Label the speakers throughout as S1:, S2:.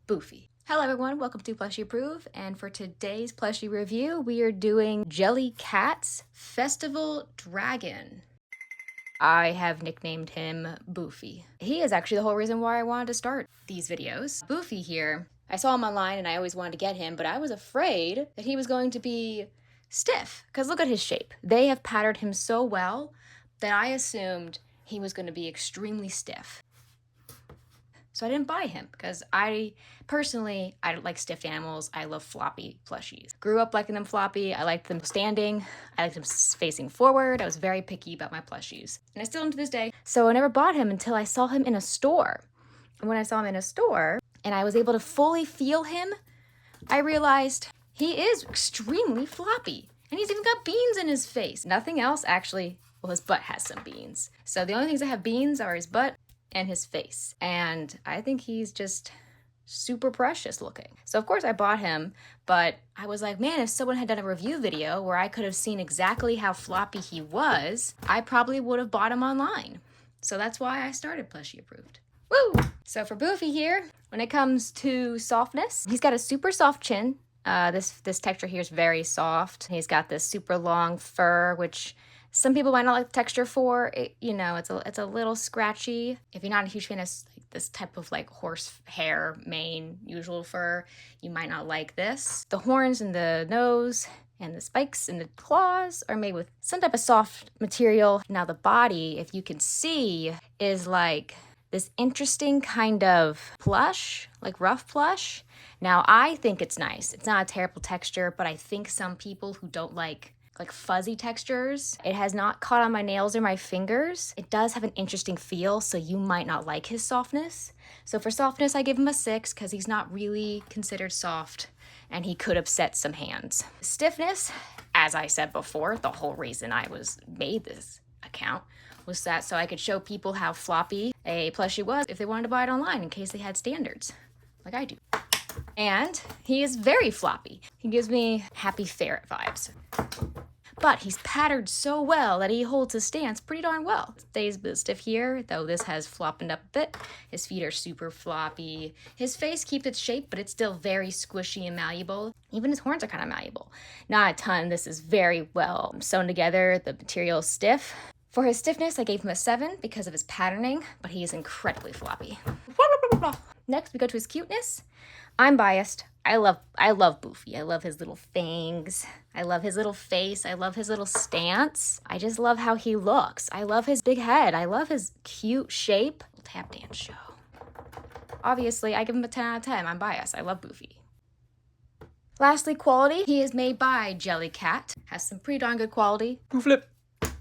S1: Boofy. Hello everyone, welcome to Plushie Approve, and for today's plushie review, we are doing Jellycat's Festival Dragon. I have nicknamed him Boofy. He is actually the whole reason why I wanted to start these videos. Boofy here, I saw him online and I always wanted to get him, but I was afraid that he was going to be stiff, because look at his shape. They have patterned him so well that I assumed he was going to be extremely stiff. So I didn't buy him because I don't like stiffed animals. I love floppy plushies. Grew up liking them floppy. I liked them standing. I liked them facing forward. I was very picky about my plushies. And I still am to this day. So I never bought him until I saw him in a store. And when I saw him in a store and I was able to fully feel him, I realized he is extremely floppy. And he's even got beans in his face. Nothing else actually. Well, his butt has some beans. So the only things that have beans are his butt and his face. And I think he's just super precious looking. So of course I bought him, but I was like, man, if someone had done a review video where I could have seen exactly how floppy he was, I probably would have bought him online. So that's why I started Plushie Approved. Woo! So for Boofy here, when it comes to softness, he's got a super soft chin. This texture here is very soft. He's got this super long fur, which some people might not like the texture for. It's a little scratchy. If you're not a huge fan of this type of horse hair, mane, usual fur, you might not like this. The horns and the nose and the spikes and the claws are made with some type of soft material. Now the body, if you can see, is like this interesting kind of plush, like rough plush. Now I think it's nice. It's not a terrible texture, but I think some people who don't like fuzzy textures. It has not caught on my nails or my fingers. It does have an interesting feel, so you might not like his softness. So for softness, I give him a 6 because he's not really considered soft and he could upset some hands. Stiffness, as I said before, the whole reason I made this account was that so I could show people how floppy a plushie was if they wanted to buy it online in case they had standards, like I do. And he is very floppy. He gives me happy ferret vibes. But he's patterned so well that he holds his stance pretty darn well. Stays a bit stiff here, though this has floppened up a bit. His feet are super floppy. His face keeps its shape, but it's still very squishy and malleable. Even his horns are kind of malleable. Not a ton. This is very well sewn together. The material is stiff. For his stiffness, I gave him a 7 because of his patterning, but he is incredibly floppy. Next, we go to his cuteness. I'm biased. I love Boofy. I love his little fangs. I love his little face. I love his little stance. I just love how he looks. I love his big head. I love his cute shape. Tap dance show. Obviously, I give him a 10 out of 10. I'm biased. I love Boofy. Lastly, quality. He is made by Jellycat. Has some pretty darn good quality. Flip. God,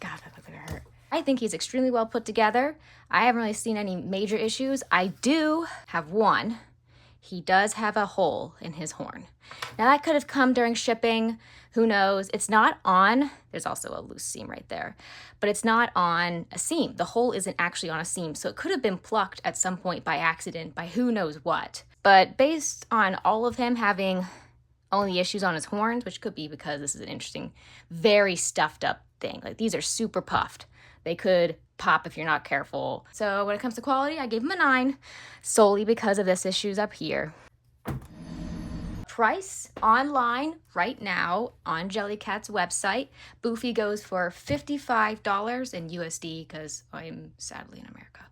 S1: that looks like it hurt. I think he's extremely well put together. I haven't really seen any major issues. I do have one. He does have a hole in his horn. Now that could have come during shipping, who knows? It's not on, there's also a loose seam right there, but it's not on a seam. The hole isn't actually on a seam, so it could have been plucked at some point by accident, by who knows what. But based on all of him having only issues on his horns, which could be because this is an interesting, very stuffed up thing. These are super puffed. They could pop if you're not careful. So when it comes to quality, I gave him a 9 solely because of this issues up here. Price online right now on Jellycat's website. Boofy goes for $55 in USD because I'm sadly in America.